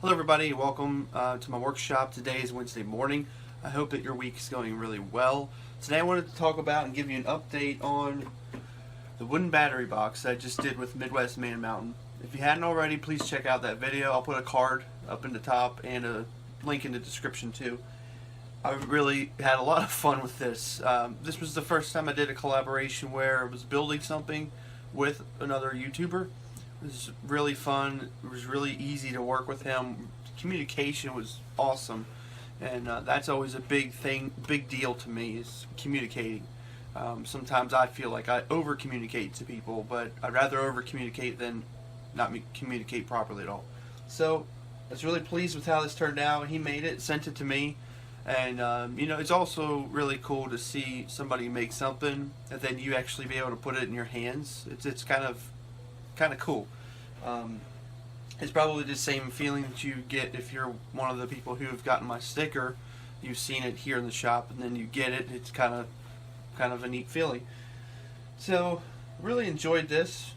Hello everybody, welcome to my workshop. Today is Wednesday morning. I hope that your week is going really well. Today I wanted to talk about and give you an update on the wooden battery box that I just did with Midwest Man Mountain. If you hadn't already, please check out that video. I'll put a card up in the top and a link in the description too. I really had a lot of fun with this. This was the first time I did a collaboration where I was building something with another YouTuber. It was really fun. It was really easy to work with him. Communication was awesome, and that's always a big deal to me, is communicating. Sometimes I feel like I over communicate to people, but I'd rather over communicate than not communicate properly at all. So I was really pleased with how this turned out. He made it, sent it to me, and you know, it's also really cool to see somebody make something and then you actually be able to put it in your hands. It's kind of cool. It's probably the same feeling that you get if you're one of the people who have gotten my sticker. You've seen it here in the shop and then you get it. It's kind of a neat feeling. So really enjoyed this,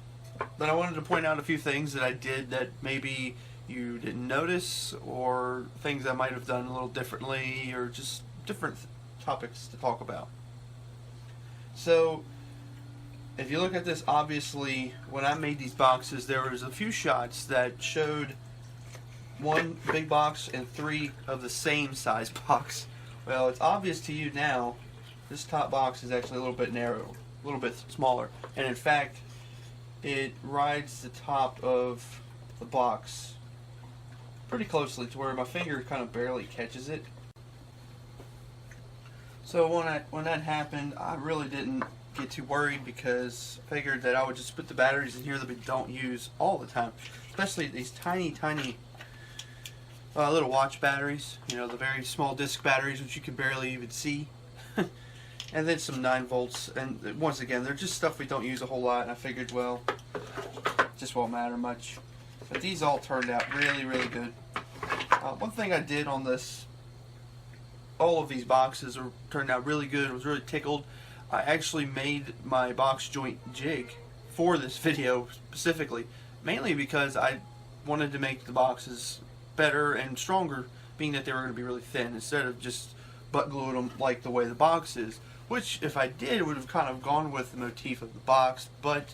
but I wanted to point out a few things that I did that maybe you didn't notice, or things I might have done a little differently, or just different topics to talk about. So if you look at this, obviously when I made these boxes there was a few shots that showed one big box and three of the same size box. Well, it's obvious to you now this top box is actually a little bit narrow, a little bit smaller, and in fact it rides the top of the box pretty closely to where my finger kind of barely catches it. So when that happened, I really didn't get too worried, because I figured that I would just put the batteries in here that we don't use all the time, especially these tiny little watch batteries, you know, the very small disc batteries which you can barely even see. And then some 9 volts, and once again they're just stuff we don't use a whole lot, and I figured, well, it just won't matter much. But these all turned out really good. One thing I did on this, all of these boxes turned out really good. I was really tickled. I actually made my box joint jig for this video specifically, mainly because I wanted to make the boxes better and stronger, being that they were going to be really thin, instead of just butt gluing them like the way the box is, which if I did would have kind of gone with the motif of the box, but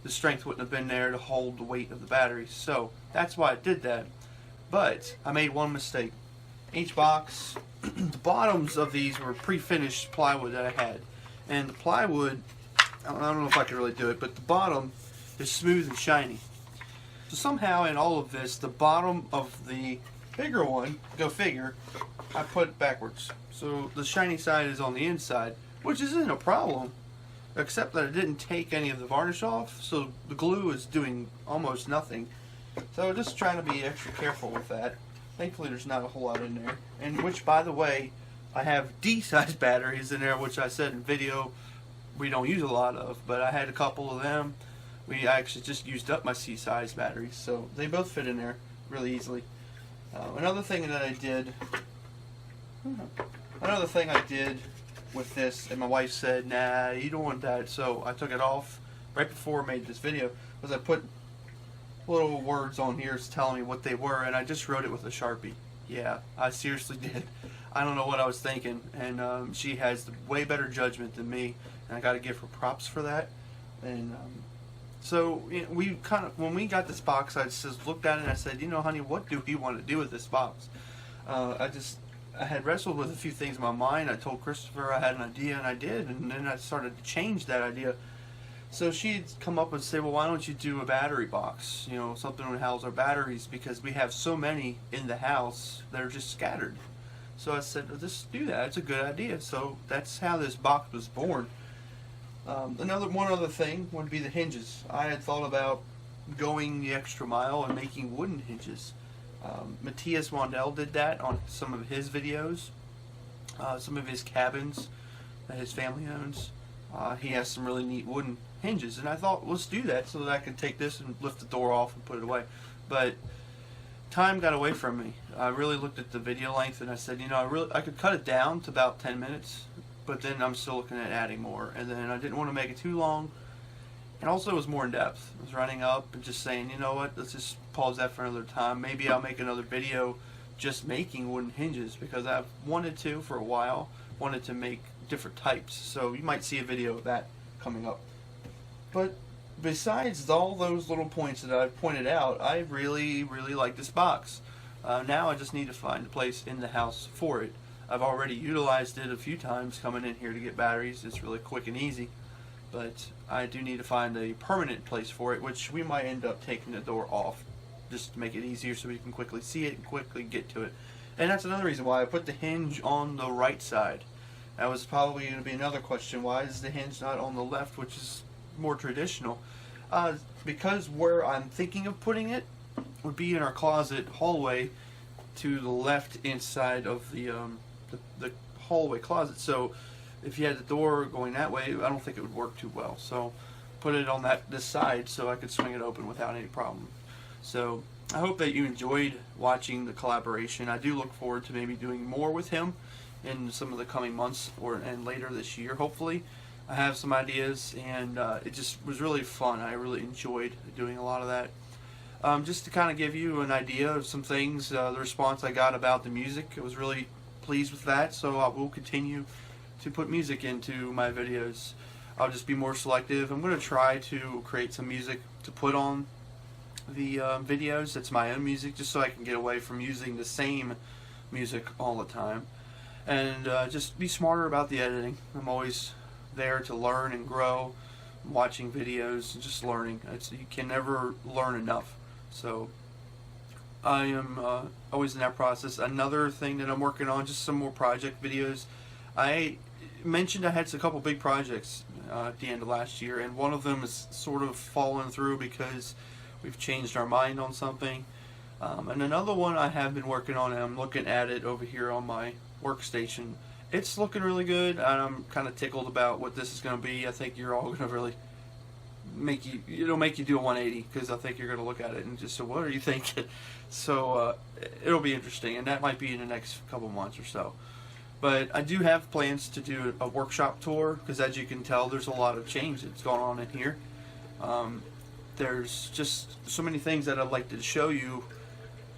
the strength wouldn't have been there to hold the weight of the batteries. So that's why I did that. But I made one mistake. Each box, the bottoms of these were pre-finished plywood that I had. And the plywood, I don't know if I can really do it, but the bottom is smooth and shiny. So somehow in all of this, the bottom of the bigger one, go figure, I put it backwards. So the shiny side is on the inside, which isn't a problem, except that I didn't take any of the varnish off, so the glue is doing almost nothing. So just trying to be extra careful with that. Thankfully there's not a whole lot in there, and which, by the way, I have D-size batteries in there, which I said in video we don't use a lot of, but I had a couple of them. I actually just used up my C-size batteries, so they both fit in there really easily. Another thing I did with this, and my wife said, nah, you don't want that, so I took it off right before I made this video, was I put little words on here telling me what they were, and I just wrote it with a Sharpie. Yeah, I seriously did. I don't know what I was thinking, and she has way better judgment than me, and I got to give her props for that. And so, you know, when we got this box, I just looked at it and I said, you know, honey, what do we want to do with this box? I had wrestled with a few things in my mind. I told Christopher I had an idea, and I did, and then I started to change that idea. So she'd come up and say, well, why don't you do a battery box? You know, something to house our batteries, because we have so many in the house that are just scattered. So I said, well, just do that. It's a good idea. So that's how this box was born. One other thing would be the hinges. I had thought about going the extra mile and making wooden hinges. Matthias Wandel did that on some of his videos, some of his cabins that his family owns. He has some really neat wooden hinges, and I thought, let's do that so that I could take this and lift the door off and put it away. But time got away from me. I really looked at the video length and I said, you know, I could cut it down to about 10 minutes, but then I'm still looking at adding more, and then I didn't want to make it too long, And also it was more in depth. I was running up and just saying, you know what, let's just pause that for another time. Maybe I'll make another video just making wooden hinges, because I've wanted to for a while, wanted to make different types. So you might see a video of that coming up. But besides all those little points that I've pointed out, I really like this box. Now I just need to find a place in the house for it. I've already utilized it a few times coming in here to get batteries. It's really quick and easy. But I do need to find a permanent place for it, which we might end up taking the door off just to make it easier so we can quickly see it and quickly get to it. And that's another reason why I put the hinge on the right side. That was probably going to be another question. Why is the hinge not on the left, which is more traditional? Because where I'm thinking of putting it would be in our closet hallway to the left inside of the hallway closet. So if you had the door going that way, I don't think it would work too well. So put it on this side so I could swing it open without any problem. So I hope that you enjoyed watching the collaboration. I do look forward to maybe doing more with him in some of the coming months and later this year, hopefully. I have some ideas, and it just was really fun. I really enjoyed doing a lot of that. Just to kind of give you an idea of some things, the response I got about the music, I was really pleased with that, so I will continue to put music into my videos. I'll just be more selective. I'm going to try to create some music to put on the videos. That's my own music, just so I can get away from using the same music all the time. And just be smarter about the editing. I'm always there to learn and grow, watching videos and just learning. You can never learn enough. So I am always in that process. Another thing that I'm working on, just some more project videos. I mentioned I had a couple big projects at the end of last year, and one of them is sort of fallen through because we've changed our mind on something. And another one I have been working on, and I'm looking at it over here on my workstation. It's looking really good, and I'm kind of tickled about what this is going to be. I think you're all going to really it'll make you do a 180, because I think you're going to look at it and just say, what are you thinking? So it'll be interesting, and that might be in the next couple months or so. But I do have plans to do a workshop tour, because as you can tell, there's a lot of change that's going on in here. There's just so many things that I'd like to show you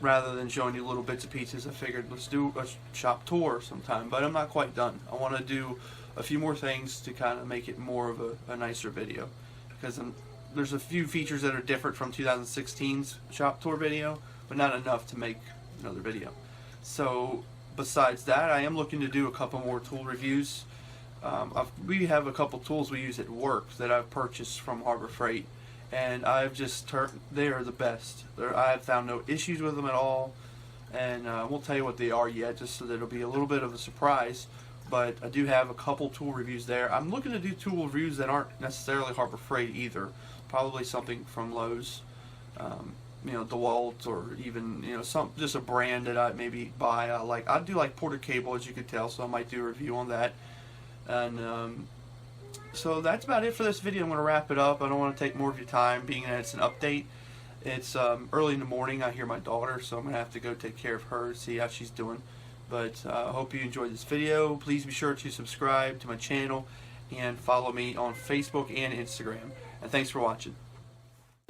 rather than showing you little bits and pieces. I figured let's do a shop tour sometime, but I'm not quite done. I want to do a few more things to kind of make it more of a nicer video, because there's a few features that are different from 2016's shop tour video, but not enough to make another video. So besides that, I am looking to do a couple more tool reviews. We have a couple tools we use at work that I've purchased from Harbor Freight, and I've just they are the best. I've found no issues with them at all, and I won't tell you what they are yet, just so that it'll be a little bit of a surprise. But I do have a couple tool reviews there. I'm looking to do tool reviews that aren't necessarily Harbor Freight either. Probably something from Lowe's, DeWalt, or even just a brand that I maybe buy. I do like Porter Cable, as you could tell, so I might do a review on that. And so that's about it for this video. I'm going to wrap it up. I don't want to take more of your time, being that it's an update. It's early in the morning. I hear my daughter, so I'm going to have to go take care of her, see how she's doing. But I hope you enjoyed this video. Please be sure to subscribe to my channel and follow me on Facebook and Instagram. And thanks for watching.